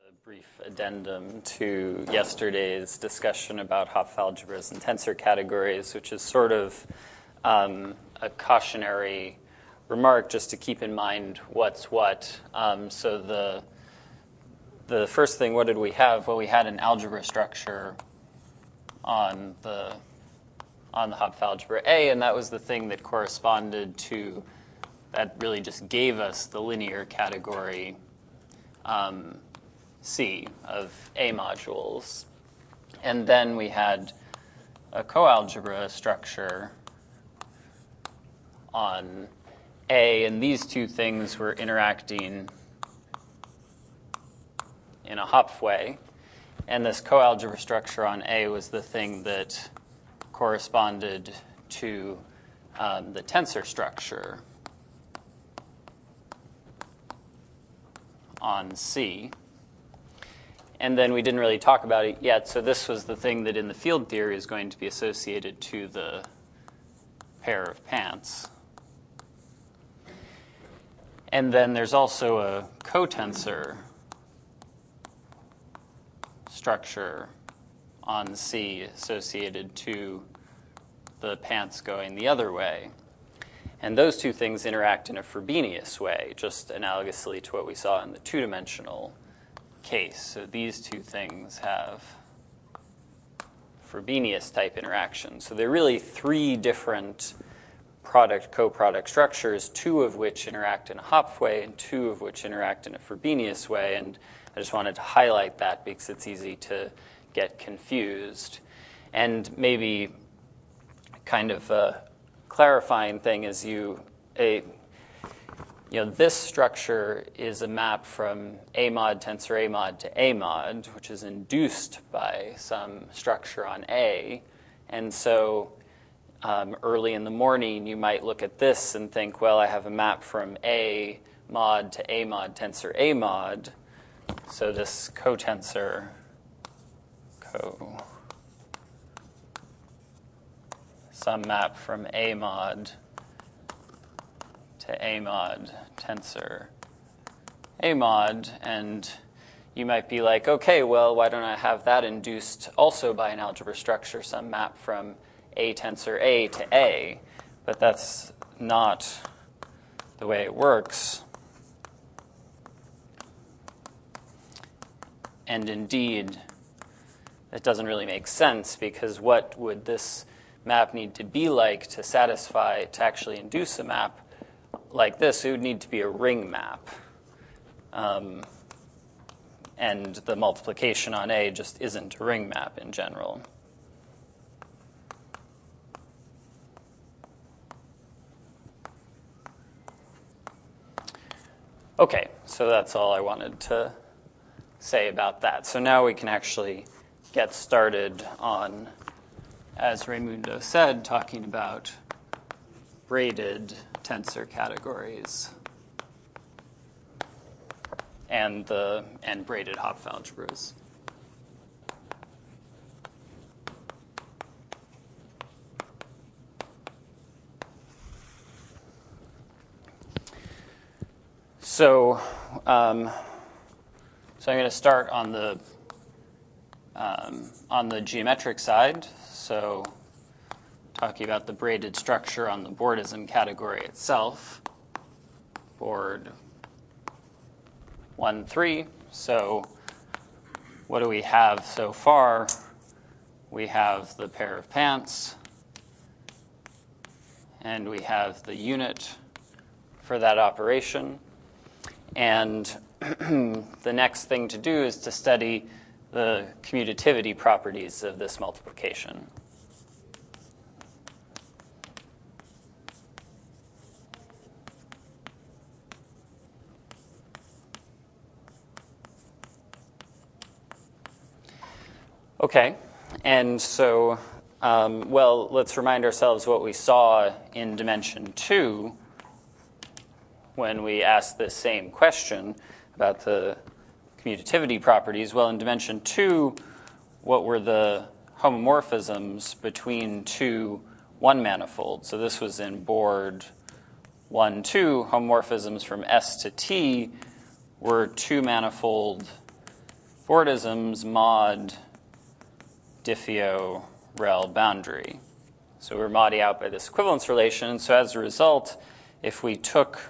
A brief addendum to yesterday's discussion about Hopf algebras and tensor categories, which is sort of a cautionary remark just to keep in mind what's what. So the first thing, what did we have? Well, we had an algebra structure on the Hopf algebra A, and that was the thing that corresponded to, that really just gave us the linear category C of A modules. And then we had a coalgebra structure on A, and these two things were interacting in a Hopf way. And this coalgebra structure on A was the thing that corresponded to the tensor structure on C. And then we didn't really talk about it yet, so this was the thing that in the field theory is going to be associated to the pair of pants. And then there's also a cotensor structure on C associated to the pants going the other way. And those two things interact in a Frobenius way, just analogously to what we saw in the two-dimensional case. So these two things have Frobenius type interactions. So they're really three different co-product structures, two of which interact in a Hopf way and two of which interact in a Frobenius way. And I just wanted to highlight that because it's easy to get confused. And maybe kind of a clarifying thing is this structure is a map from A mod tensor A mod to A mod, which is induced by some structure on A. And so early in the morning, you might look at this and think, well, I have a map from A mod to A mod tensor A mod. So this cotensor, some map from A mod to A mod tensor A mod, and you might be like, okay, well, why don't I have that induced also by an algebra structure, some map from A tensor A to A? But that's not the way it works. And indeed, it doesn't really make sense, because what would this map need to be like to satisfy, to actually induce a map like this? It would need to be a ring map. And the multiplication on A just isn't a ring map in general. Okay, so that's all I wanted to say about that. So now we can actually get started on, as Raimundo said, talking about braided tensor categories and braided Hopf algebras. So I'm going to start on the geometric side. So talking about the braided structure on the boardism category itself, board 1-3. So what do we have so far? We have the pair of pants, and we have the unit for that operation. And the next thing to do is to study the commutativity properties of this multiplication. Okay, and so, well, let's remind ourselves what we saw in dimension 2 when we asked this same question about the commutativity properties. Well, in dimension 2, what were the homomorphisms between two one-manifolds? So this was in board 1-2. Homomorphisms from S to T were two-manifold Bordisms mod diffeo rel boundary. So we're modding out by this equivalence relation. So as a result, if we took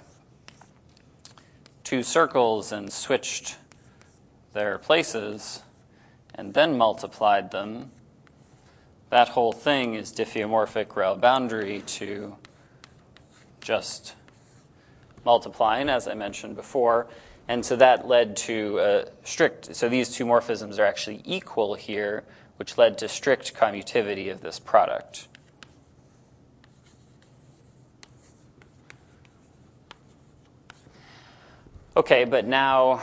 two circles and switched their places and then multiplied them, that whole thing is diffeomorphic rel boundary to just multiplying, as I mentioned before. And so that led to a strict, so these two morphisms are actually equal here, which led to strict commutivity of this product. Okay, but now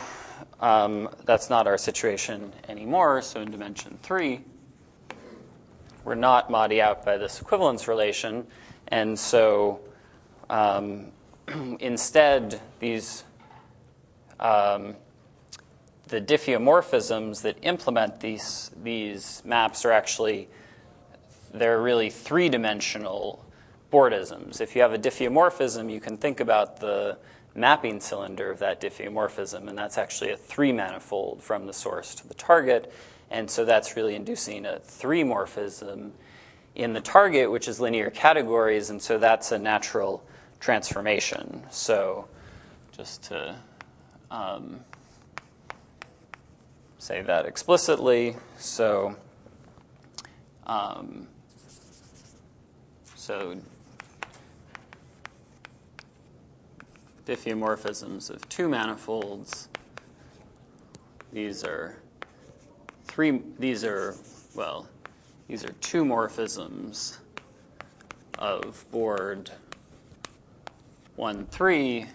that's not our situation anymore. So in dimension 3, we're not modding out by this equivalence relation. And so instead, these the diffeomorphisms that implement these maps are actually, they're really three-dimensional Bordisms. If you have a diffeomorphism, you can think about the mapping cylinder of that diffeomorphism, and that's actually a three-manifold from the source to the target. And so that's really inducing a three-morphism in the target, which is linear categories, and so that's a natural transformation. So just to say that explicitly, so diffeomorphisms of two manifolds. These are two morphisms of board 1, 3.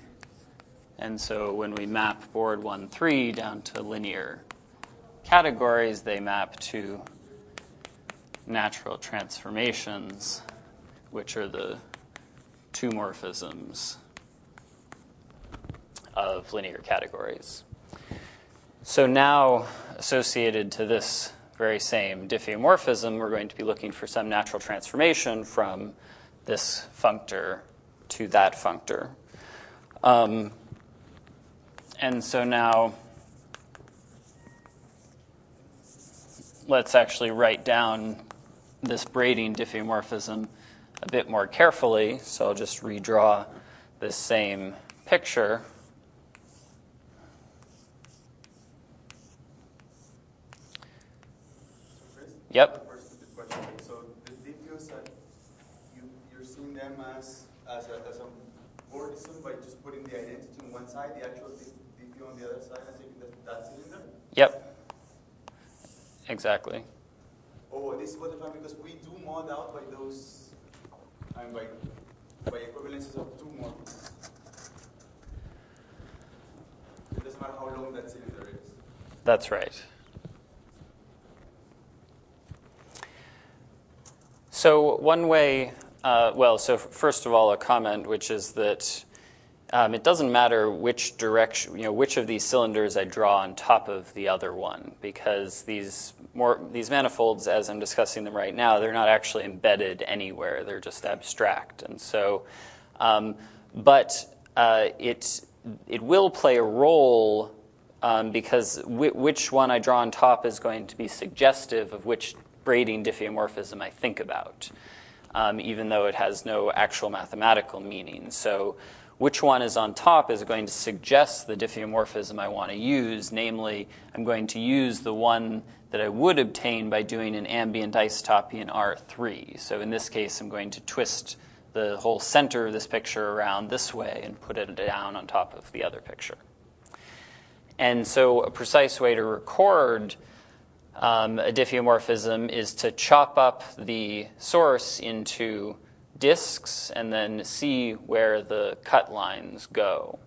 And so when we map board 1, 3 down to linear categories, they map to natural transformations, which are the two morphisms of linear categories. So now, associated to this very same diffeomorphism, we're going to be looking for some natural transformation from this functor to that functor. And so now, let's actually write down this braiding diffeomorphism a bit more carefully. So I'll just redraw this same picture. Yep. First, the question. So the diffeos, you're seeing them as a bordism by just putting the identity on one side, the actual diffeo on the other side, and taking that cylinder? Yep. Exactly. Oh, this is what I'm because we do mod out by those, and by equivalences of two morphisms. It doesn't matter how long that cylinder is. That's right. So one way, so first of all, a comment, which is that it doesn't matter which direction, which of these cylinders I draw on top of the other one, because these manifolds, as I'm discussing them right now, they're not actually embedded anywhere. They're just abstract. And so, it will play a role because which one I draw on top is going to be suggestive of which braiding diffeomorphism I think about, even though it has no actual mathematical meaning. So which one is on top is going to suggest the diffeomorphism I want to use, namely, I'm going to use the one that I would obtain by doing an ambient isotopy in R3. So in this case, I'm going to twist the whole center of this picture around this way and put it down on top of the other picture. And so a precise way to record a diffeomorphism is to chop up the source into disks and then see where the cut lines go.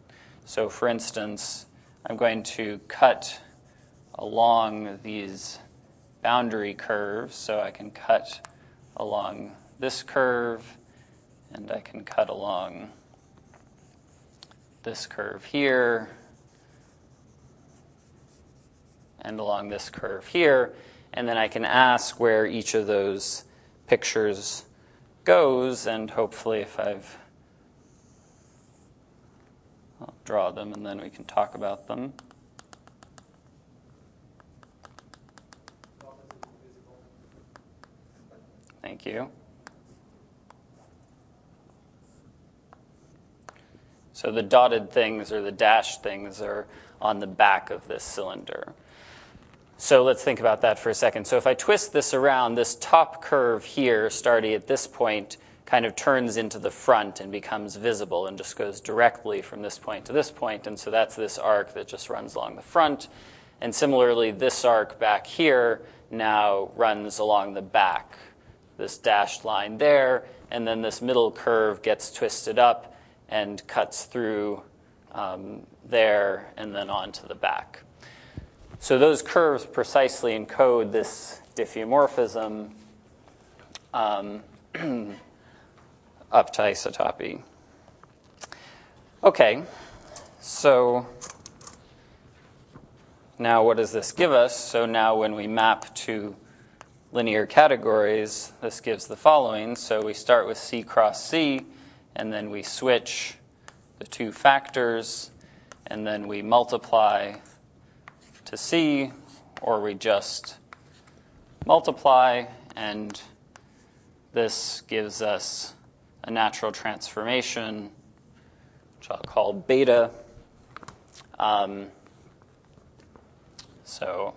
So for instance, I'm going to cut along these boundary curves. So I can cut along this curve, and I can cut along this curve here, and along this curve here, and then I can ask where each of those pictures goes, and hopefully if I'll draw them and then we can talk about them. Thank you. So the dotted things or the dashed things are on the back of this cylinder. So let's think about that for a second. So if I twist this around, this top curve here, starting at this point, kind of turns into the front and becomes visible and just goes directly from this point to this point. And so that's this arc that just runs along the front. And similarly, this arc back here now runs along the back, this dashed line there. And then this middle curve gets twisted up and cuts through there and then onto the back. So those curves precisely encode this diffeomorphism up to isotopy. Okay, so now what does this give us? So now when we map to linear categories, this gives the following. So we start with C cross C, and then we switch the two factors, and then we multiply to C, or we just multiply, and this gives us a natural transformation, which I'll call beta. So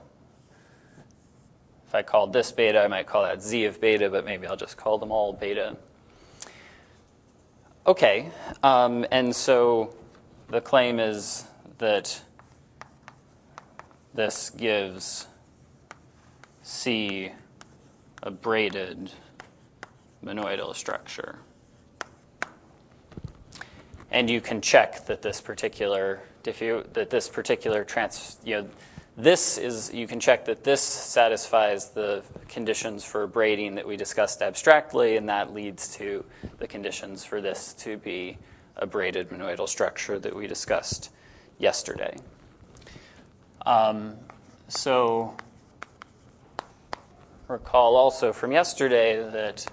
if I called this beta, I might call that Z of beta, but maybe I'll just call them all beta. Okay, and so the claim is that this gives C a braided monoidal structure. And you can check that this particular you can check that this satisfies the conditions for braiding that we discussed abstractly, and that leads to the conditions for this to be a braided monoidal structure that we discussed yesterday. So recall also from yesterday that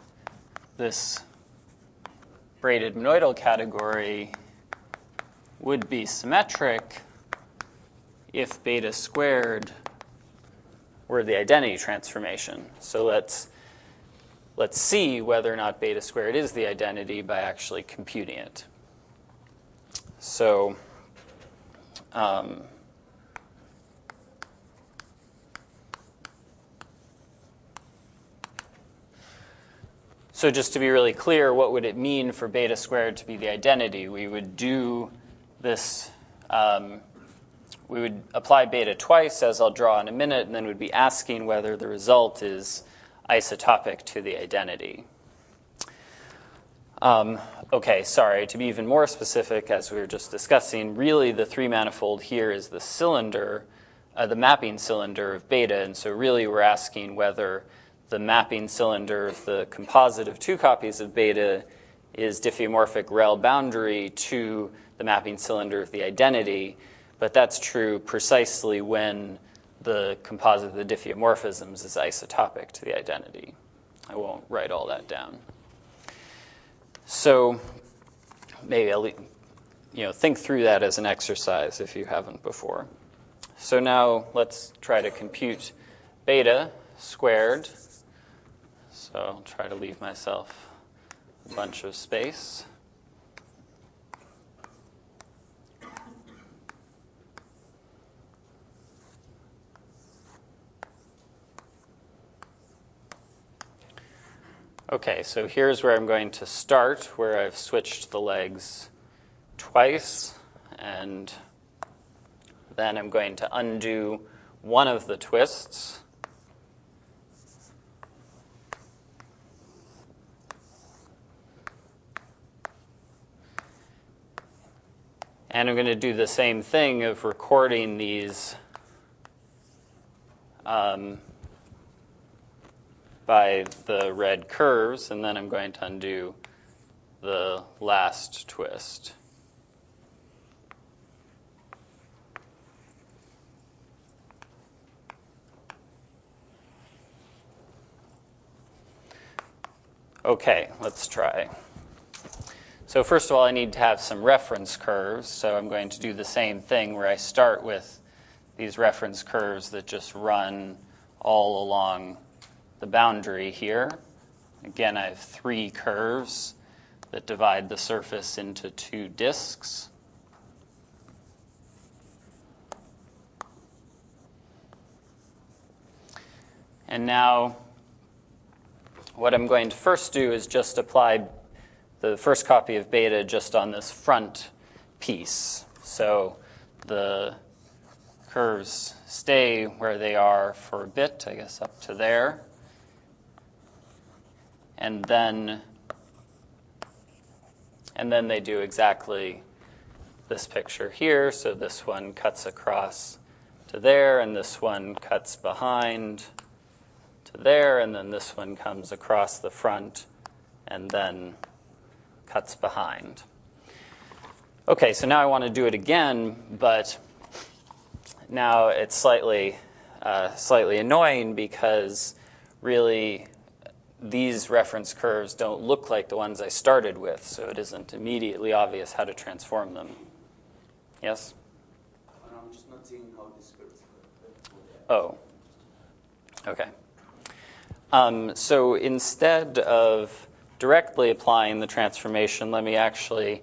this braided monoidal category would be symmetric if beta squared were the identity transformation. So let's see whether or not beta squared is the identity by actually computing it. So so just to be really clear, what would it mean for beta squared to be the identity? We would do this, we would apply beta twice, as I'll draw in a minute, and then we'd be asking whether the result is isotopic to the identity. Okay, sorry, to be even more specific, as we were just discussing, really the three-manifold here is the cylinder, the mapping cylinder of beta, and so really we're asking whether the mapping cylinder of the composite of two copies of beta is diffeomorphic rel boundary to the mapping cylinder of the identity, but that's true precisely when the composite of the diffeomorphisms is isotopic to the identity. I won't write all that down. So maybe I'll think through that as an exercise if you haven't before. So now let's try to compute beta squared. So I'll try to leave myself a bunch of space. Okay, so here's where I'm going to start, where I've switched the legs twice, and then I'm going to undo one of the twists. And I'm going to do the same thing of recording these by the red curves, and then I'm going to undo the last twist. Okay, let's try. So first of all, I need to have some reference curves, so I'm going to do the same thing where I start with these reference curves that just run all along the boundary here. again, I have 3 curves that divide the surface into 2 disks. And now what I'm going to first do is just apply the first copy of beta just on this front piece. So the curves stay where they are for a bit, I guess up to there. And then they do exactly this picture here. So this one cuts across to there, and this one cuts behind to there, and then this one comes across the front and then cuts behind. Okay, so now I want to do it again, but now it's slightly annoying because really these reference curves don't look like the ones I started with, so it isn't immediately obvious how to transform them. Yes? I'm just not seeing how this curves. Oh, okay. So instead of directly applying the transformation, let me actually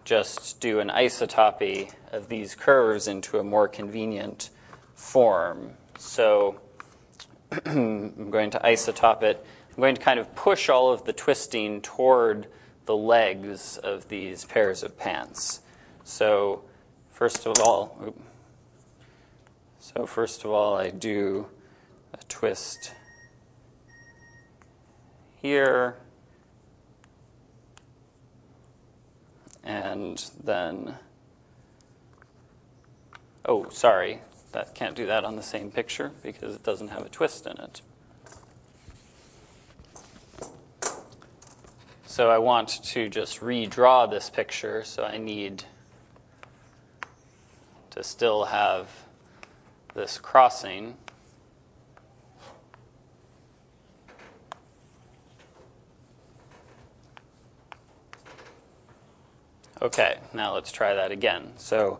just do an isotopy of these curves into a more convenient form. So I'm going to isotope it. I'm going to kind of push all of the twisting toward the legs of these pairs of pants. So first of all, I do a twist here, and then, oh, sorry, that can't do that on the same picture because it doesn't have a twist in it. So I want to just redraw this picture, so I need to still have this crossing. Okay, now let's try that again. So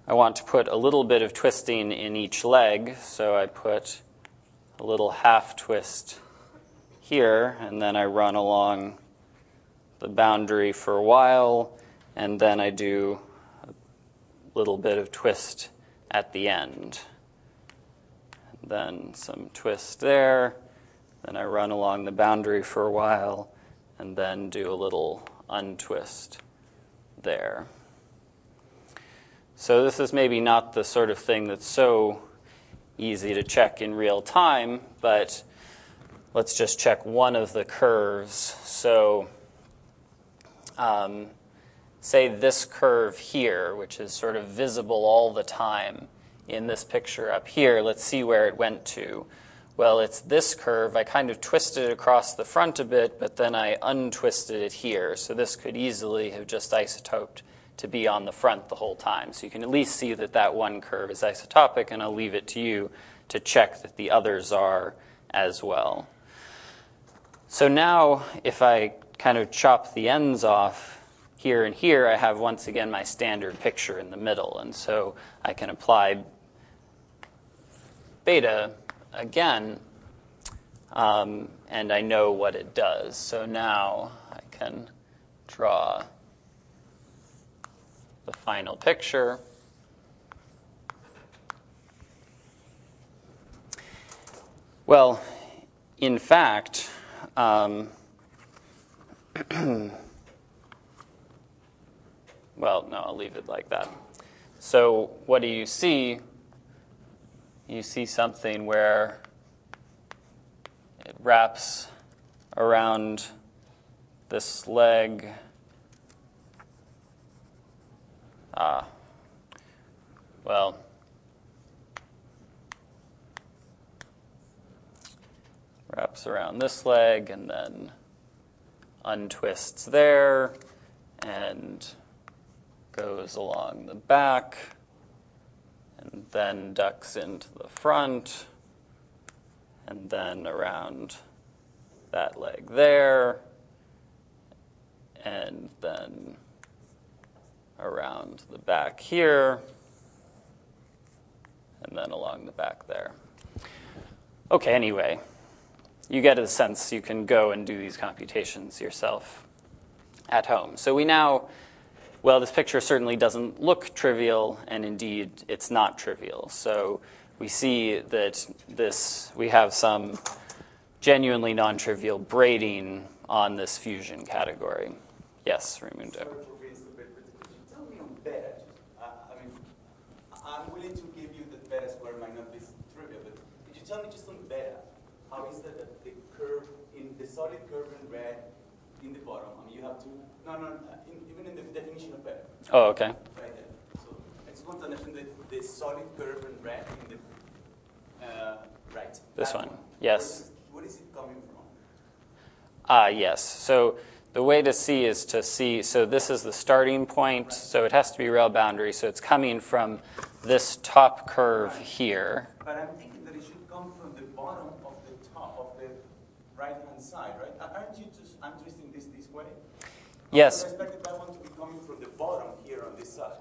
I want to put a little bit of twisting in each leg, so I put a little half twist here, and then I run along the boundary for a while, and then I do a little bit of twist at the end. And then some twist there, then I run along the boundary for a while, and then do a little untwist there. So this is maybe not the sort of thing that's so easy to check in real time, but let's just check one of the curves. So say this curve here, which is sort of visible all the time in this picture up here, let's see where it went to. Well, it's this curve. I kind of twisted it across the front a bit, but then I untwisted it here. So this could easily have just isotoped to be on the front the whole time. So you can at least see that that one curve is isotopic, and I'll leave it to you to check that the others are as well. So now if I kind of chop the ends off here and here, I have once again my standard picture in the middle. And so I can apply beta again, and I know what it does. So now I can draw the final picture. Well, in fact, well, no, I'll leave it like that. So what do you see? You see something where it wraps around this leg. Well, wraps around this leg and then untwists there and goes along the back and then ducks into the front and then around that leg there and then around the back here and then along the back there. Okay, anyway, you get a sense. You can go and do these computations yourself at home. So we now, well, this picture certainly doesn't look trivial, and indeed it's not trivial. So we see that we have some genuinely non-trivial braiding on this fusion category. Yes, Raimundo. Sorry for being so bad, but could you tell me on beta? I mean, I'm willing to give you that beta square might not be trivial, but could you tell me just on beta, how is that the curve, in the solid curve in red, in the bottom, I mean, you have even in the definition of beta. Oh, okay. Right there. So I just want to understand the solid curve in red in the, right. This one, yes. Where is it coming from? Yes. So the way to see is to see, so this is the starting point, so it has to be rail boundary, so it's coming from this top curve here. But I'm thinking that it should come from the bottom of the top of the right-hand side, right? Aren't you just, I'm twisting this way? Yes. I expected that one to be coming from the bottom here on this side.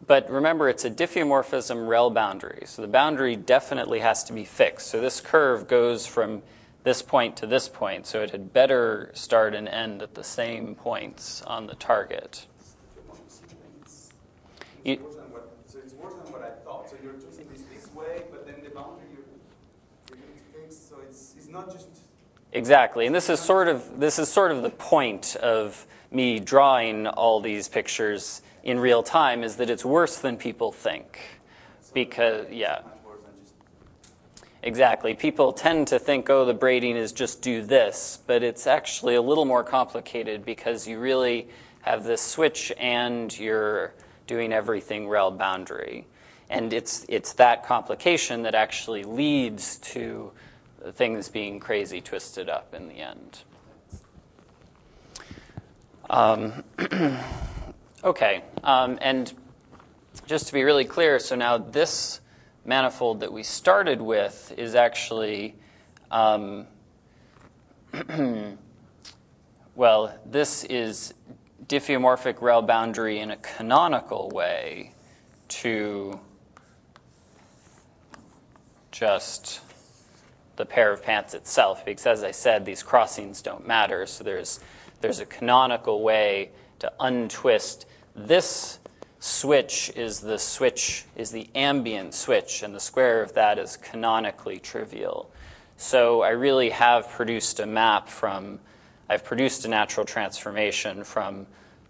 But remember, it's a diffeomorphism rail boundary, so the boundary definitely has to be fixed. So this curve goes from this point to this point, so it had better start and end at the same points on the target. So it's worse than what I thought. So you're twisting this way, but then the boundary you're going to fix. So it's not just exactly, and this is sort of the point of me drawing all these pictures in real time, is that it's worse than people think, because exactly. People tend to think, oh, the braiding is just do this, but it's actually a little more complicated because you really have this switch and you're doing everything rail boundary. And it's that complication that actually leads to things being crazy twisted up in the end. Okay, and just to be really clear, so now this manifold that we started with is actually, well, this is diffeomorphic rail boundary in a canonical way to just the pair of pants itself, because as I said, these crossings don't matter, so there's a canonical way to untwist. This switch is the ambient switch, and the square of that is canonically trivial. So I really have produced a map I've produced a natural transformation from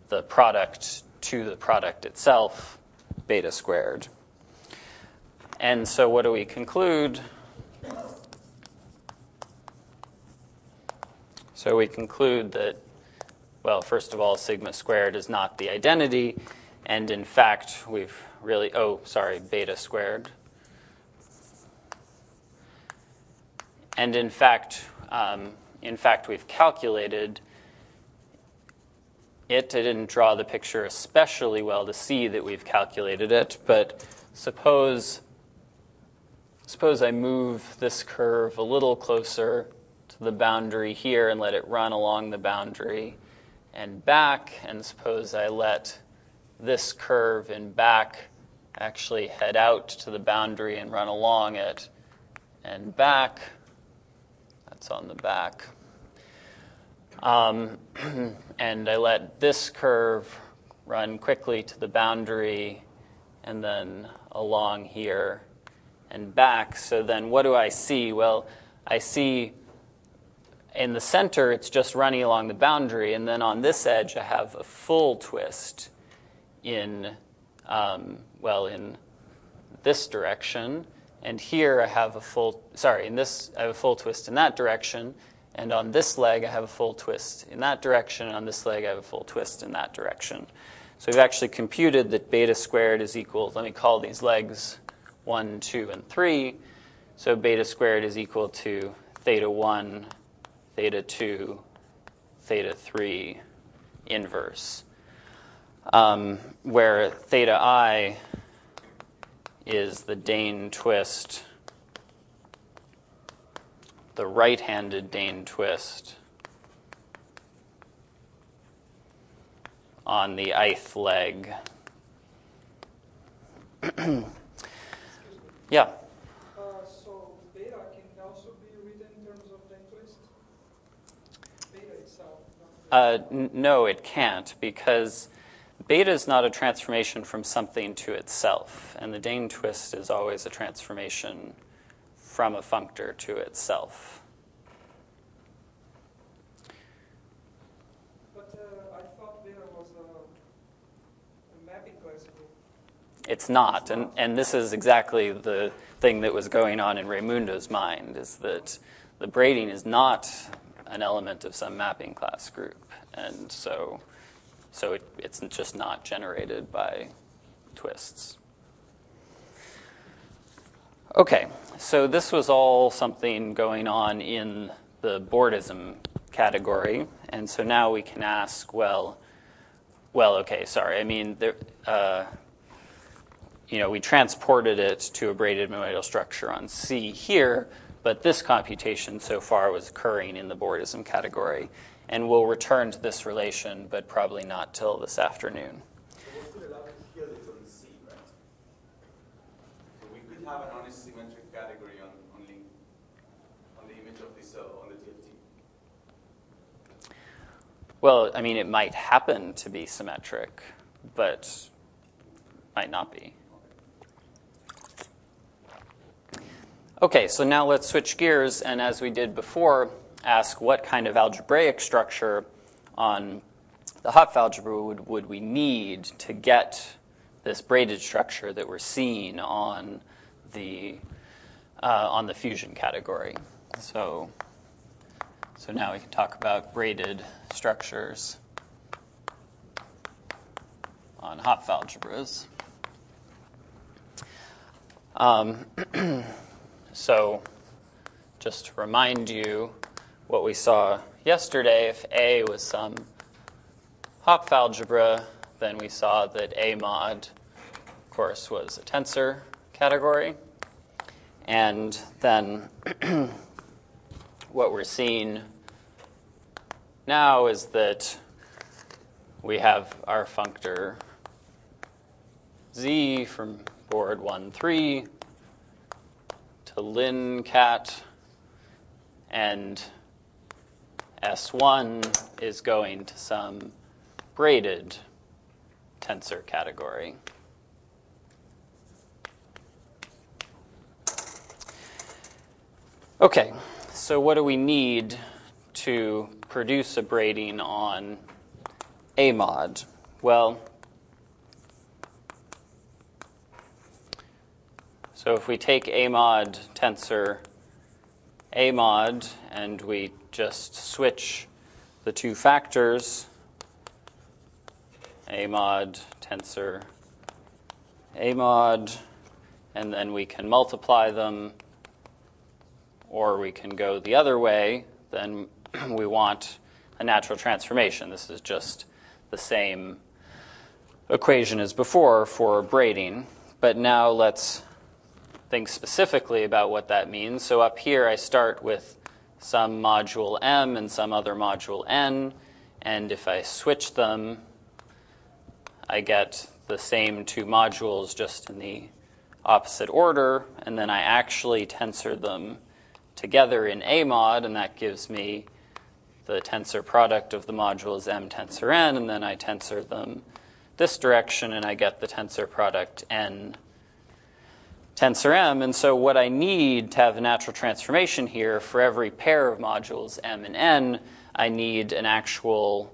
the product to the product itself, beta squared. And so what do we conclude? So we conclude that, well, first of all, sigma squared is not the identity, and in fact, beta squared. And in fact, we've calculated it. I didn't draw the picture especially well to see that we've calculated it, but suppose I move this curve a little closer to the boundary here and let it run along the boundary and back, and suppose I let this curve in back actually head out to the boundary and run along it and back. That's on the back. And I let this curve run quickly to the boundary and then along here and back. So then what do I see? Well, I see in the center, it's just running along the boundary, and then on this edge, I have a full twist in this direction, and here I have a full twist in that direction, and on this leg, I have a full twist in that direction, and on this leg, I have a full twist in that direction. So we've actually computed that beta squared is equal, let me call these legs 1, 2, and 3. So beta squared is equal to theta 1, theta 2, theta 3 inverse, where theta I is the Deign twist, the right-handed Deign twist on the ith leg. Excuse me. Yeah. So beta can also be written in terms of No, it can't, because beta is not a transformation from something to itself, and the Deign twist is always a transformation from a functor to itself. But I thought beta was a mapping classical. It's not, and this is exactly the thing that was going on in Raimundo's mind, is that the braiding is not an element of some mapping class group, and so it's just not generated by twists. Okay, so this was all something going on in the boardism category, and so now we can ask, we transported it to a braided monoidal structure on C here, but this computation so far was occurring in the boardism category. And we'll return to this relation, but probably not till this afternoon. So we're still allowed to kill it on C, right? So we could have an honest symmetric category on the image of this on the TFT. Well, I mean, it might happen to be symmetric, but might not be. Okay, so now let's switch gears, and as we did before, ask what kind of algebraic structure on the Hopf algebra would we need to get this braided structure that we're seeing on the fusion category. So now we can talk about braided structures on Hopf algebras. So just to remind you what we saw yesterday, if A was some Hopf algebra, then we saw that A mod, of course, was a tensor category. And then what we're seeing now is that we have our functor Z from board 1-3 to lin cat, and S1 is going to some braided tensor category. Okay, so what do we need to produce a braiding on A mod? Well, so if we take A mod tensor A mod and we just switch the two factors, A mod tensor A mod, and then we can multiply them, or we can go the other way, then we want a natural transformation. This is just the same equation as before for braiding, but now let's think specifically about what that means. So up here I start with some module M and some other module N, and if I switch them, I get the same two modules just in the opposite order, and then I actually tensor them together in A mod, and that gives me the tensor product of the modules M tensor N, and then I tensor them this direction, and I get the tensor product N tensor M. And so what I need to have a natural transformation here, for every pair of modules M and N, I need an actual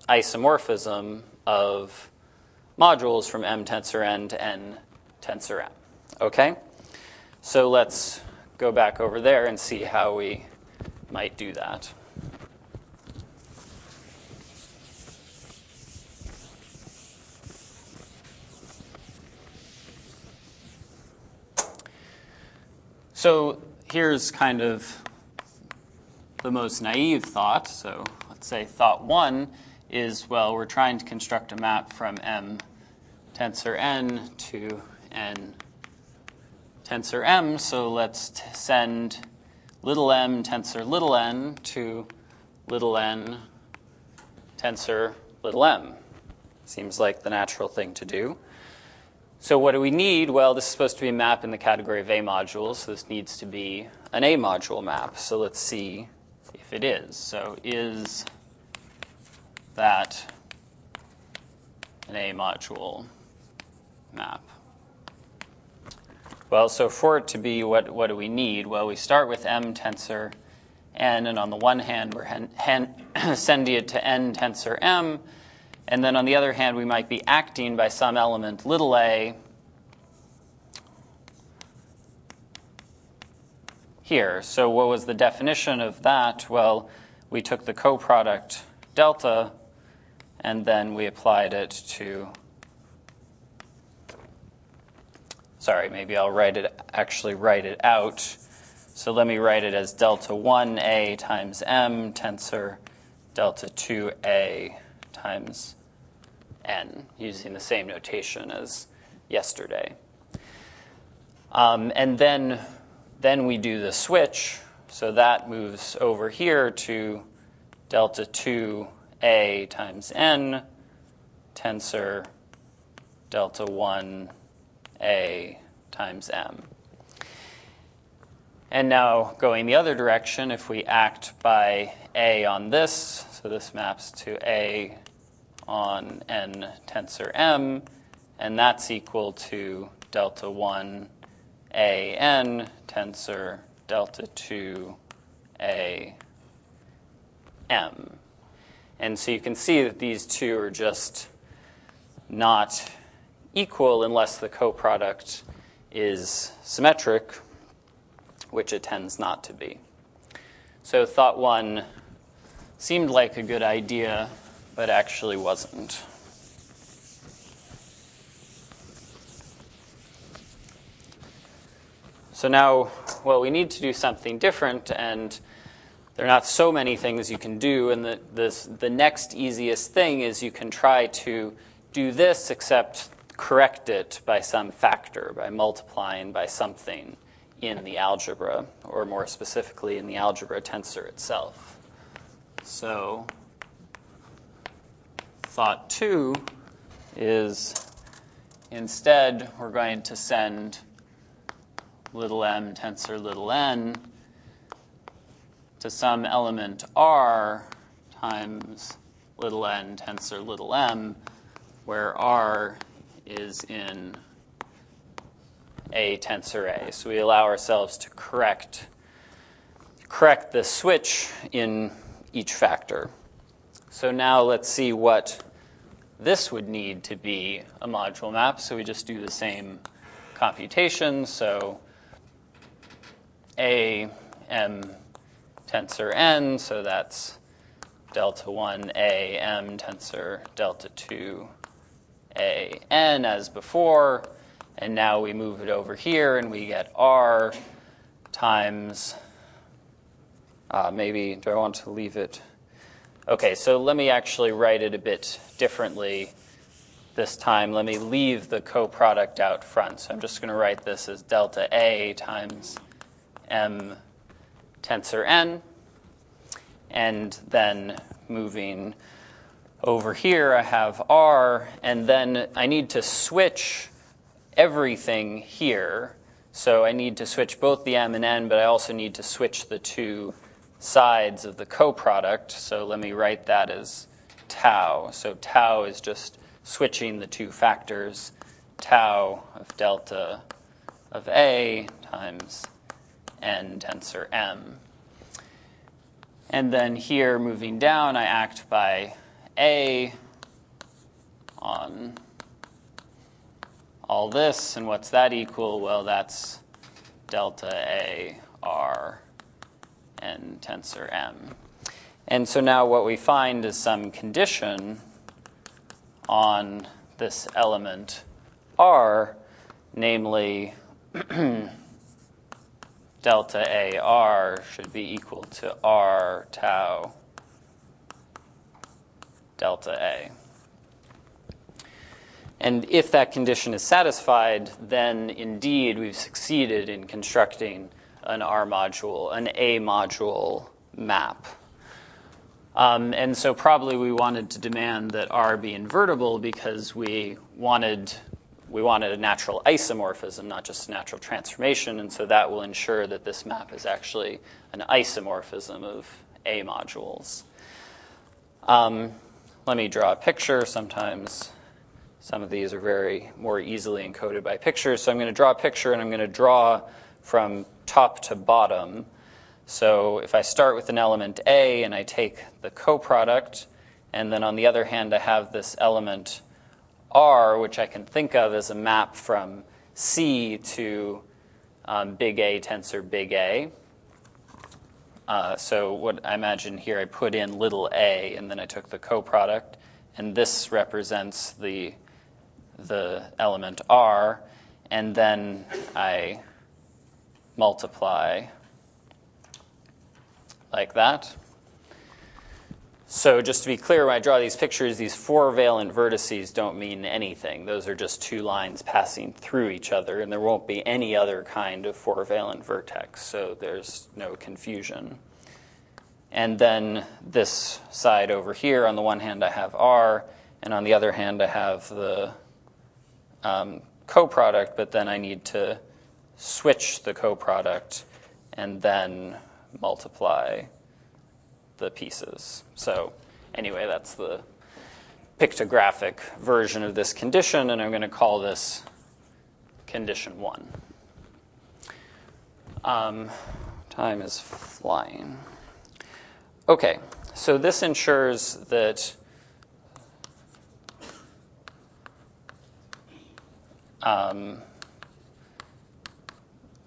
isomorphism of modules from M tensor N to N tensor M. Okay? So let's go back over there and see how we might do that. So here's kind of the most naive thought. So let's say thought one is, well, we're trying to construct a map from M tensor N to N tensor M. So let's send little m tensor little n to little n tensor little m. Seems like the natural thing to do. So what do we need? Well, this is supposed to be a map in the category of A modules, so this needs to be an A module map. So let's see if it is. So is that an A module map? Well, so for it to be, what do we need? Well, we start with M tensor N, and on the one hand, we're sending it to N tensor M, and then on the other hand, we might be acting by some element little a here. So what was the definition of that? Well, we took the coproduct delta, and then we applied it to, sorry, maybe I'll actually write it out. So let me write it as delta 1a times M tensor delta 2a times N, using the same notation as yesterday. And then we do the switch, so that moves over here to delta 2a times N tensor delta 1a times M. And now going the other direction, if we act by A on this, so this maps to A on N tensor M, and that's equal to delta 1 A N tensor delta 2 A M. And so you can see that these two are just not equal unless the coproduct is symmetric, which it tends not to be. So thought one seemed like a good idea, but actually wasn't. So now, well, we need to do something different, and there are not so many things you can do, and the next easiest thing is you can try to do this, except correct it by some factor, by multiplying by something in the algebra, or more specifically in the algebra tensor itself. So thought two is instead we're going to send little m tensor little n to some element r times little n tensor little m, where r is in A tensor A. So we allow ourselves to correct the switch in each factor. So now let's see what this would need to be a module map. So we just do the same computation. So A M tensor N, so that's delta 1 A M tensor delta 2 A N as before. And now we move it over here, and we get R times, maybe, do I want to leave it? Okay, so let me actually write it a bit differently this time. Let me leave the coproduct out front. So I'm just going to write this as delta A times M tensor N. And then moving over here, I have R, and then I need to switch everything here. So I need to switch both the M and N, but I also need to switch the two sides of the coproduct. So let me write that as tau. So tau is just switching the two factors, tau of delta of A times N tensor M. And then here, moving down, I act by A on all this, and what's that equal? Well, that's delta A R N tensor M. And so now what we find is some condition on this element R, namely delta A R should be equal to R tau delta A. And if that condition is satisfied, then indeed we've succeeded in constructing an R module, an A module map. And so probably we wanted to demand that R be invertible because we wanted a natural isomorphism, not just a natural transformation, and so that will ensure that this map is actually an isomorphism of A modules. Let me draw a picture. Sometimes some of these are more easily encoded by pictures. So I'm going to draw a picture, and I'm going to draw from top to bottom. So if I start with an element A and I take the coproduct, and then on the other hand I have this element R, which I can think of as a map from C to big A tensor big A. So what I imagine here, I put in little a, and then I took the coproduct, and this represents the element R, and then I multiply like that. So just to be clear, when I draw these pictures, these 4 valent vertices don't mean anything. Those are just 2 lines passing through each other, and there won't be any other kind of 4 valent vertex, so there's no confusion. And then this side over here, on the one hand I have R, and on the other hand I have the coproduct, but then I need to switch the coproduct and then multiply the pieces. So anyway, that's the pictographic version of this condition, and I'm going to call this condition 1. Time is flying. Okay, so this ensures that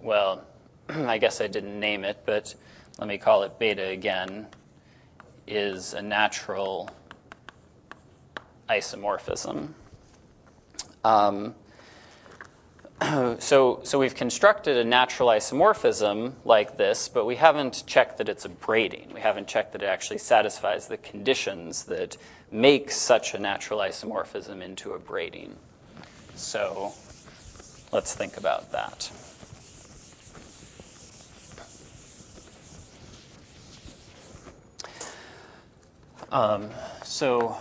well, I guess I didn't name it, but let me call it beta again, is a natural isomorphism. So we've constructed a natural isomorphism like this, but we haven't checked that it's a braiding. We haven't checked that it actually satisfies the conditions that make such a natural isomorphism into a braiding. So let's think about that. So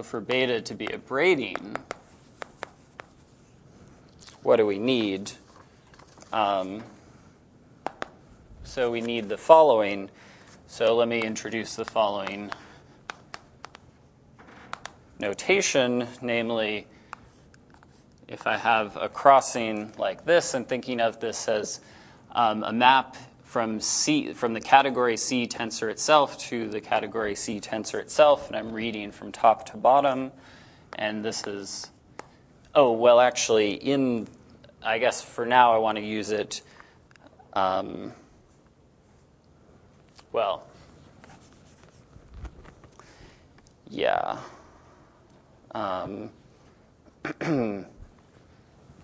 for beta to be a braiding, what do we need? So we need the following. So let me introduce the following notation, namely, if I have a crossing like this, I'm thinking of this as a map from the category C tensor itself to the category C tensor itself, and I'm reading from top to bottom. And this is, oh, well, actually, I guess for now I want to use it, well, yeah.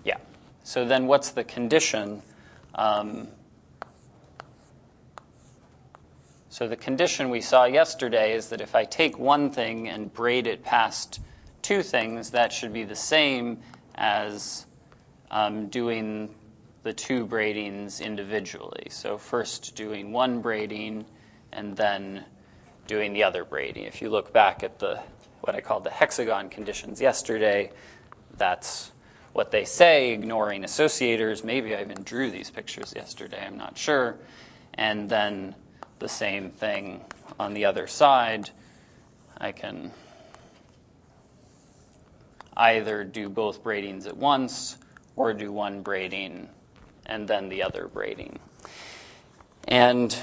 Yeah. So then what's the condition? So the condition we saw yesterday is that if I take one thing and braid it past 2 things, that should be the same as doing the 2 braidings individually. So first doing one braiding and then doing the other braiding. If you look back at what I called the hexagon conditions yesterday, that's what they say, ignoring associators. Maybe I even drew these pictures yesterday, I'm not sure. And then the same thing on the other side. I can either do both braidings at once or do one braiding and then the other braiding. And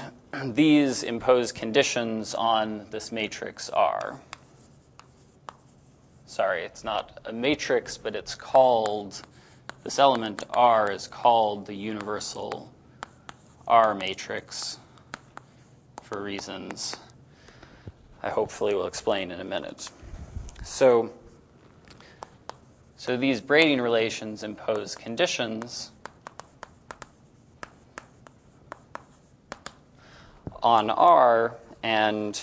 these impose conditions on this matrix R. Sorry, it's not a matrix, but it's called, this element R is called the universal R matrix for reasons I hopefully will explain in a minute. So these braiding relations impose conditions on R, and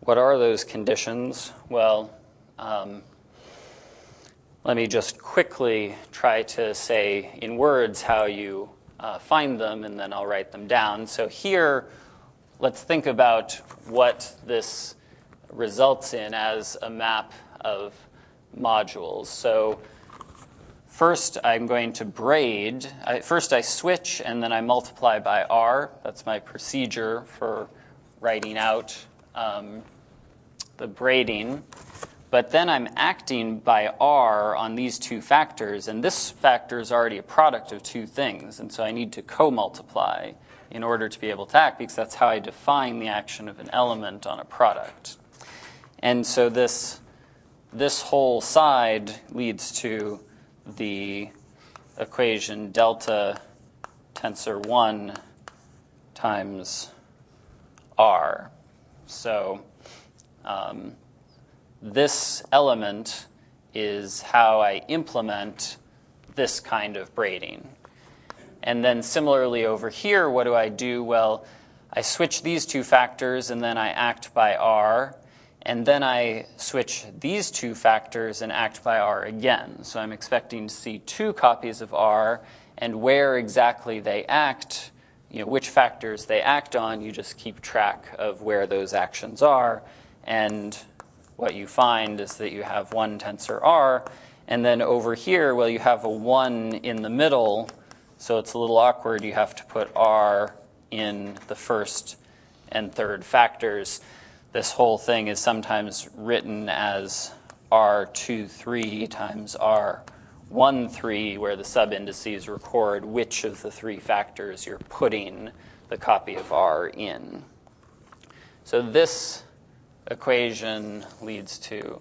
what are those conditions? Well, let me just quickly try to say in words how you find them, and then I'll write them down. So here, let's think about what this results in as a map of modules. So first I'm going to braid. First I switch, and then I multiply by r. That's my procedure for writing out the braiding. But then I'm acting by r on these two factors, and this factor is already a product of two things, and so I need to co-multiply in order to be able to act, because that's how I define the action of an element on a product. And so this whole side leads to the equation delta tensor 1 times r. So this element is how I implement this kind of braiding. And then similarly over here, what do? Well, I switch these two factors, and then I act by r. And then I switch these two factors and act by r again. So I'm expecting to see two copies of r, and where exactly they act, which factors they act on, you just keep track of where those actions are. And what you find is that you have one tensor r, and then over here, well, you have a 1 in the middle, so it's a little awkward. You have to put r in the first and third factors. This whole thing is sometimes written as r23 times r13, where the subindices record which of the three factors you're putting the copy of r in. So this equation leads to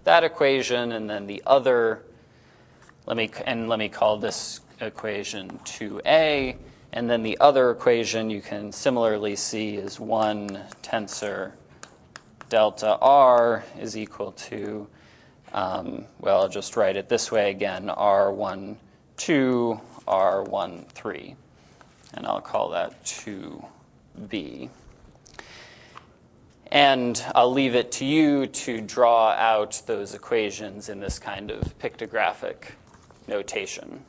that equation, and then the other, let me call this equation 2a, and then the other equation you can similarly see is 1 tensor delta r is equal to, well, I'll just write it this way again, r12, r13, and I'll call that 2b. And I'll leave it to you to draw out those equations in this kind of pictographic notation.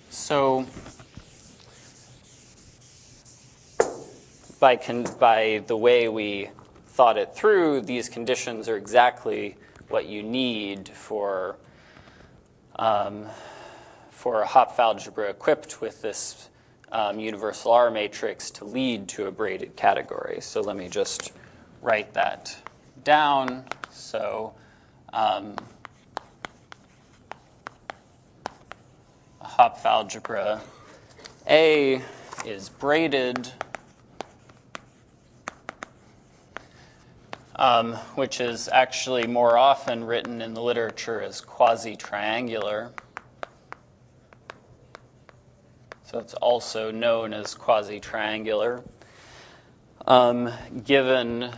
So by the way we thought it through, these conditions are exactly what you need for a Hopf algebra equipped with this universal R matrix to lead to a braided category. So let me just write that down. So Hopf algebra A is braided, which is actually more often written in the literature as quasi-triangular. So it's also known as quasi-triangular. Given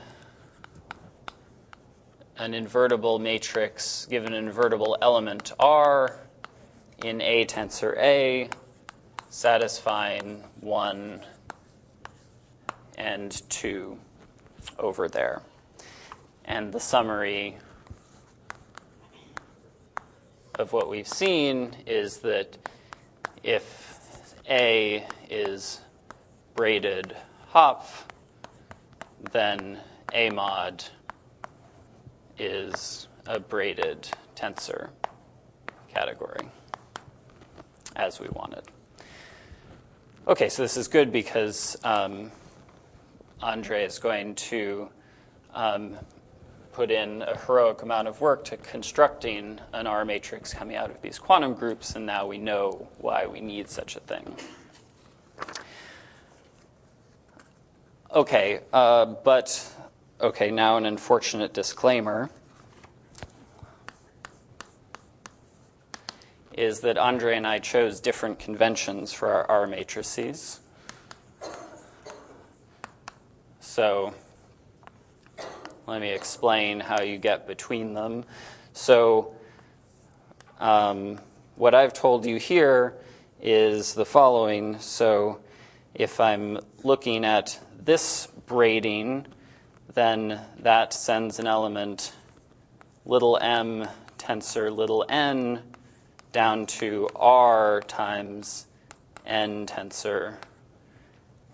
an invertible matrix, given an invertible element R in A tensor A, satisfying 1 and 2 over there. And the summary of what we've seen is that if A is braided Hopf, then A mod is a braided tensor category, as we want it. Okay, so this is good because Andre is going to put in a heroic amount of work to constructing an R matrix coming out of these quantum groups, and now we know why we need such a thing. Okay, now an unfortunate disclaimer is that Andre and I chose different conventions for our R matrices. So let me explain how you get between them. So what I've told you here is the following. So if I'm looking at this braiding, then that sends an element little m tensor little n down to r times n tensor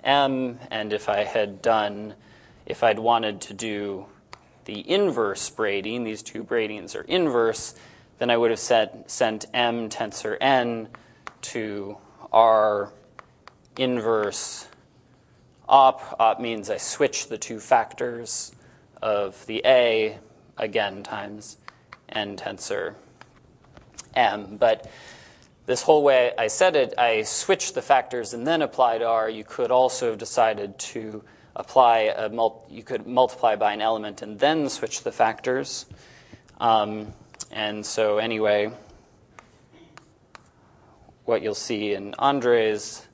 m. And if I had done if I'd wanted to do the inverse braiding, these two braidings are inverse, then I would have sent M tensor N to R inverse op. Op means I switch the two factors of the A, again, times N tensor M. But this whole way I said it, I switched the factors and then applied R. You could also have decided to apply you could multiply by an element and then switch the factors. And so anyway, what you'll see in Andre's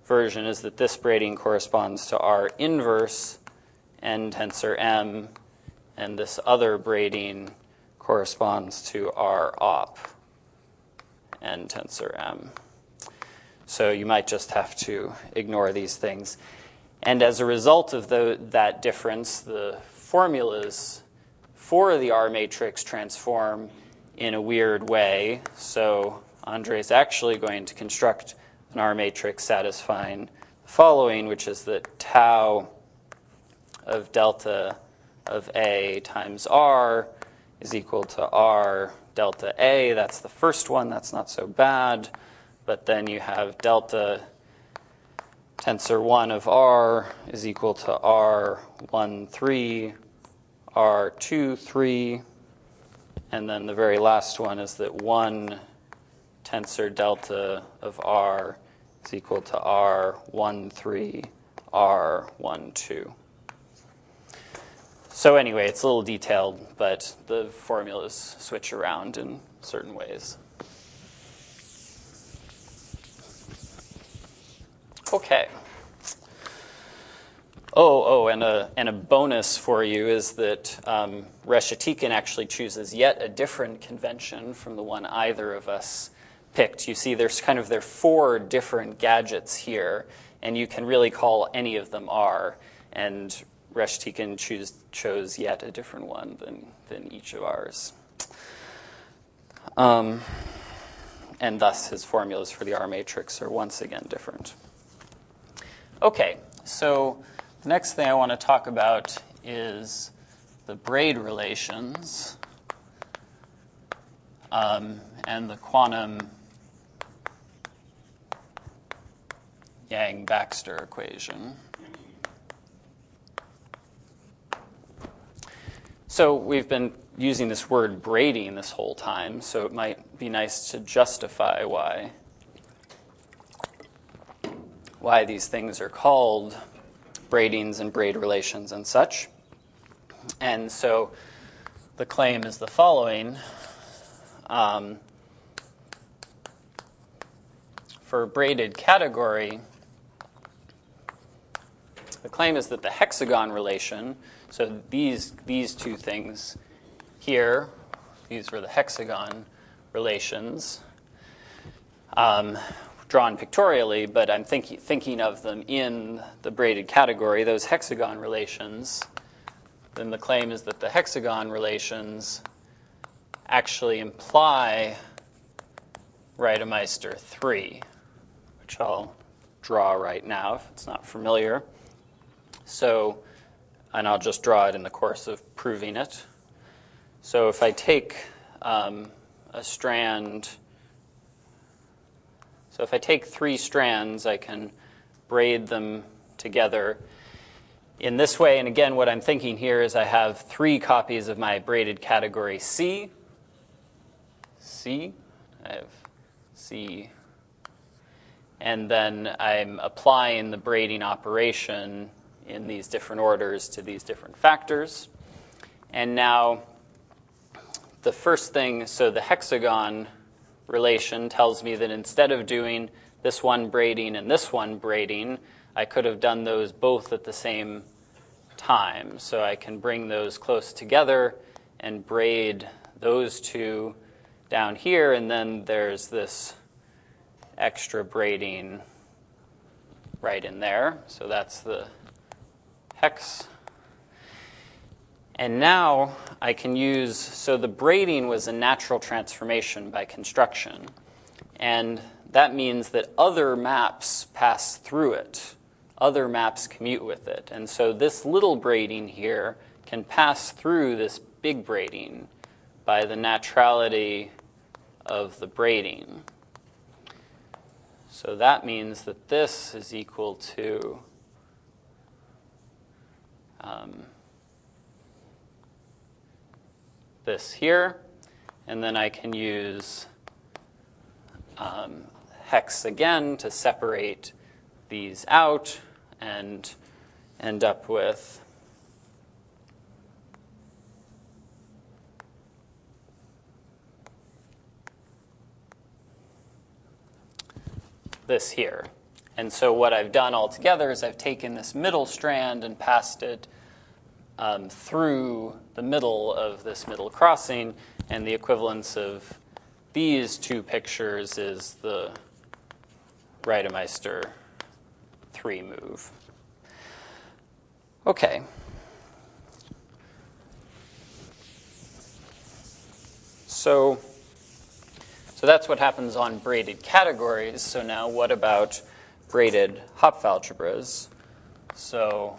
version is that this braiding corresponds to R inverse N tensor M, and this other braiding corresponds to R op N tensor M. So you might just have to ignore these things. And as a result of that difference, the formulas for the R matrix transform in a weird way. So Andre's actually going to construct an R matrix satisfying the following, which is that tau of delta of A times R is equal to R delta A. That's the first one. That's not so bad. But then you have delta tensor 1 of R is equal to R1, 3, R2, 3. And then the very last one is that 1 tensor delta of R is equal to R1, 3, R1, 2. So anyway, it's a little detailed, but the formulas switch around in certain ways. Okay. And a bonus for you is that Reshetikin actually chooses yet a different convention from the one either of us picked. You see, there are 4 different gadgets here, and you can really call any of them R. And Reshetikin chose yet a different one than each of ours. And thus his formulas for the R matrix are once again different. Okay, so the next thing I want to talk about is the Braid relations and the quantum Yang-Baxter equation. So we've been using this word braiding this whole time, so it might be nice to justify why these things are called braidings and braid relations and such. And so the claim is the following. For a braided category, the claim is that the hexagon relation, so these two things here, these were the hexagon relations, drawn pictorially, but I'm thinking of them in the braided category, those hexagon relations. Then the claim is that the hexagon relations actually imply Reidemeister 3, which I'll draw right now if it's not familiar. So, and I'll just draw it in the course of proving it. So if I take a strand, so if I take 3 strands, I can braid them together in this way. And again, what I'm thinking here is I have 3 copies of my braided category C. I have C. And then I'm applying the braiding operation in these different orders to these different factors. And now the first thing, so the hexagon relation tells me that instead of doing this one braiding and this one braiding, I could have done those both at the same time. So I can bring those close together and braid those 2 down here, and then there's this extra braiding right in there. So that's the hex. And now I can use, so the braiding was a natural transformation by construction. And that means that other maps pass through it other maps commute with it. And so this little braiding here can pass through this big braiding by the naturality of the braiding. So that means that this is equal to this here. And then I can use hex again to separate these out and end up with this here. And so what I've done altogether is I've taken this middle strand and passed it through the middle of this middle crossing, and the equivalence of these two pictures is the Reidemeister 3 move. Okay. So that's what happens on braided categories. So now what about braided Hopf algebras? So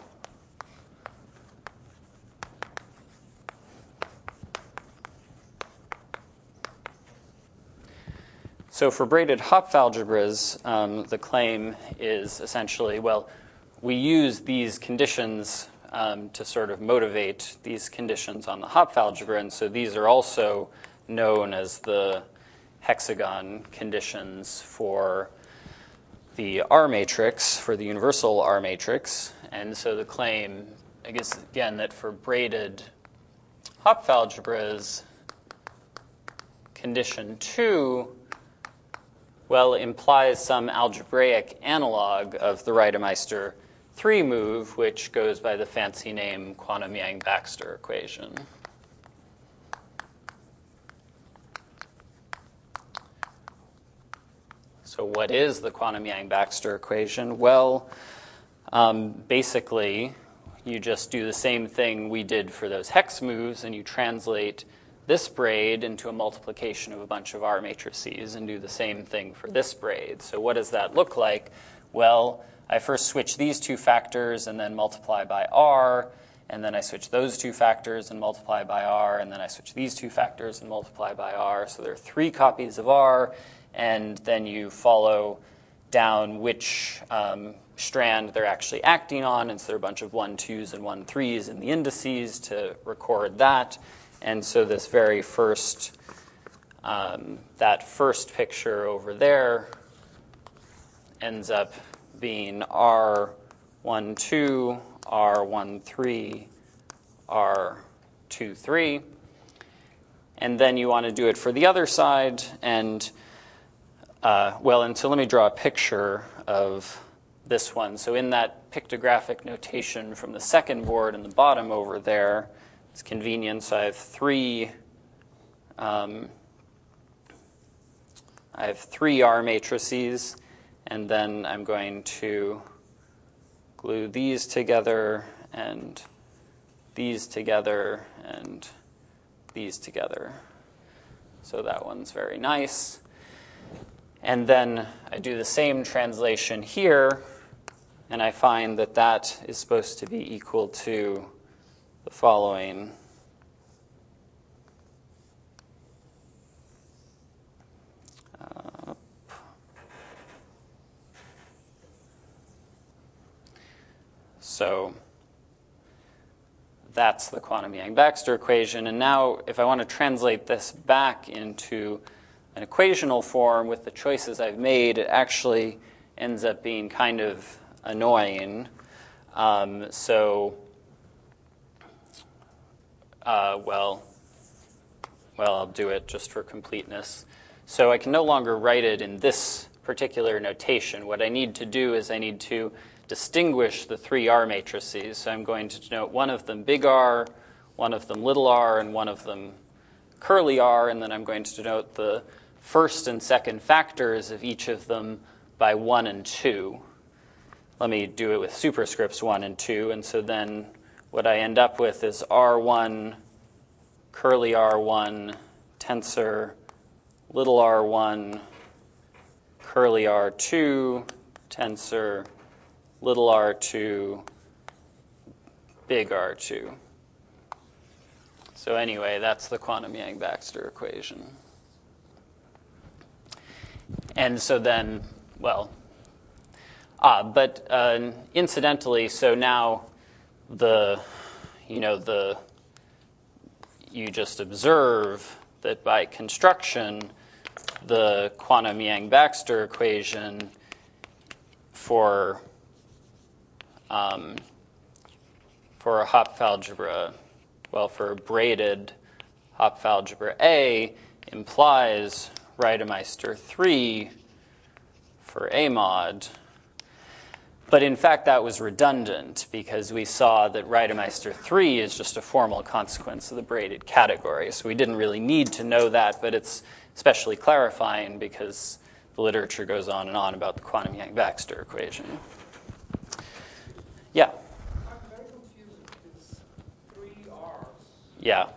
for braided Hopf algebras, the claim is essentially, well, we use these conditions to sort of motivate these conditions on the Hopf algebra, and so these are also known as the hexagon conditions for the R matrix, for the universal R matrix. And so the claim, I guess, again, that for braided Hopf algebras, condition 2, well, implies some algebraic analog of the Reidemeister 3 move, which goes by the fancy name quantum Yang-Baxter equation. So what is the quantum Yang-Baxter equation? Well, basically, you just do the same thing we did for those hex moves, and you translate this braid into a multiplication of a bunch of R matrices and do the same thing for this braid. So what does that look like? Well, I first switch these two factors and then multiply by R, and then I switch those two factors and multiply by R, and then I switch these two factors and multiply by R. So there are 3 copies of R, and then you follow down which strand they're actually acting on, and so there are a bunch of 1, 2s, and 1, 3s in the indices to record that. And so this very first, that first picture over there ends up being R12, R13, R23. And then you want to do it for the other side. And, and so let me draw a picture of this one. So in that pictographic notation from the second board in the bottom over there, it's convenient. So I have three R matrices, and then I'm going to glue these together and these together and these together. So that one's very nice. And then I do the same translation here, and I find that that is supposed to be equal to the following. So that's the quantum Yang-Baxter equation. And now if I want to translate this back into an equational form with the choices I've made, it actually ends up being kind of annoying. I'll do it just for completeness. So I can no longer write it in this particular notation. What I need to do is I need to distinguish the 3 R matrices. So I'm going to denote one of them big R, one of them little r, and one of them curly r, and then I'm going to denote the first and second factors of each of them by 1 and 2. Let me do it with superscripts 1 and 2, and so then what I end up with is R1, curly R1, tensor, little r1, curly R2, tensor, little r2, big R2. So anyway, that's the quantum Yang-Baxter equation. And so then, well, incidentally, so now you just observe that by construction, the quantum Yang-Baxter equation for a Hopf algebra, well, for a braided Hopf algebra A implies Reidemeister 3 for A mod. But in fact, that was redundant because we saw that Reidemeister 3 is just a formal consequence of the braided category. So we didn't really need to know that, but it's especially clarifying because the literature goes on and on about the quantum Yang-Baxter equation. Yeah? I'm very confused with these 3 R's. Yeah.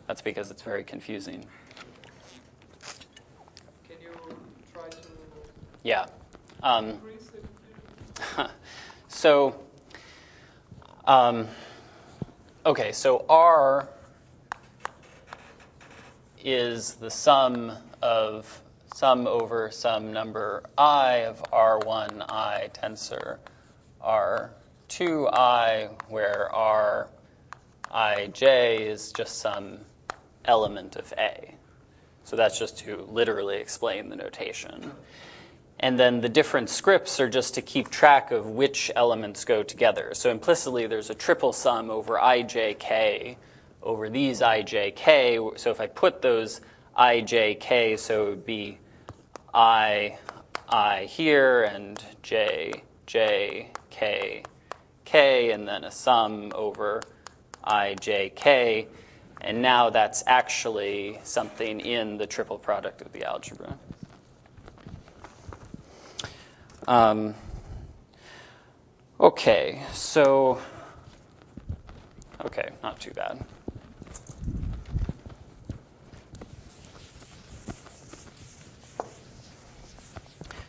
That's because it's very confusing. Can you try to Yeah. increase the confusion? So, okay, so R is the sum over some number I of R1I tensor R2I, where Rij is just some element of A. So that's just to literally explain the notation. And then the different scripts are just to keep track of which elements go together. So implicitly, there's a triple sum over ijk over these ijk. So if I put those ijk, so it would be I here, and j, k, k, and then a sum over ijk. And now that's actually something in the triple product of the algebra. Okay, so, okay, not too bad.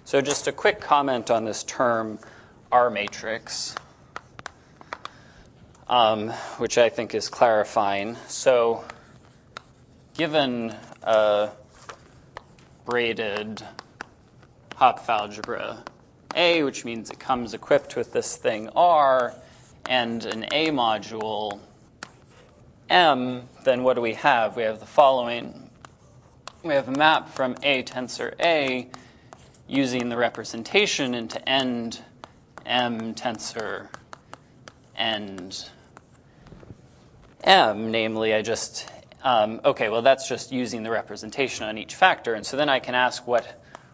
So just a quick comment on this term R matrix, which I think is clarifying. So given a braided Hopf algebra A, which means it comes equipped with this thing R, and an A module M, then what do we have? We have the following. We have a map from A tensor A using the representation into end M tensor end M, namely I just, okay, well that's just using the representation on each factor, and so then I can ask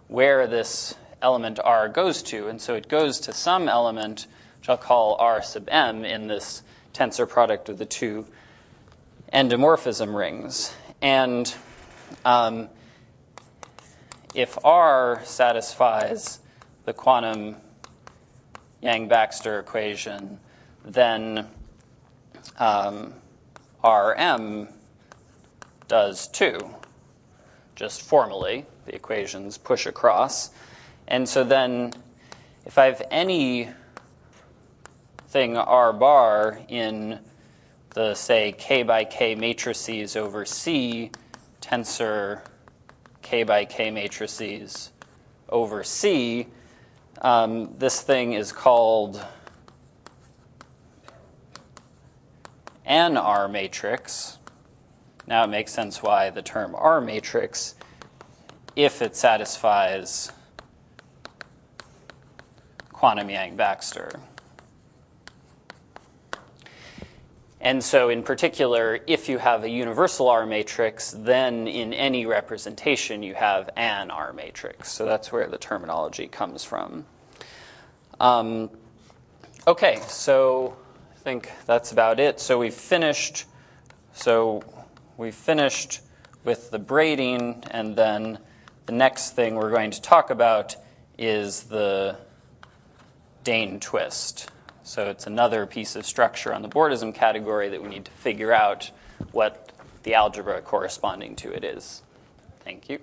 where this element R goes to, and so it goes to some element, which I'll call R sub M in this tensor product of the two endomorphism rings. And if R satisfies the quantum Yang-Baxter equation, then Rm does too. Just formally, the equations push across. And so then, if I have any thing R bar in the, say, K by K matrices over C tensor K by K matrices over C, this thing is called an R matrix. Now it makes sense why the term R matrix, if it satisfies quantum Yang-Baxter. And so in particular, if you have a universal R matrix, then in any representation you have an R matrix. So that's where the terminology comes from. Okay, so I think that's about it. So we've finished with the braiding, and then the next thing we're going to talk about is the Deign twist. So it's another piece of structure on the Bordism category that we need to figure out what the algebra corresponding to it is. Thank you.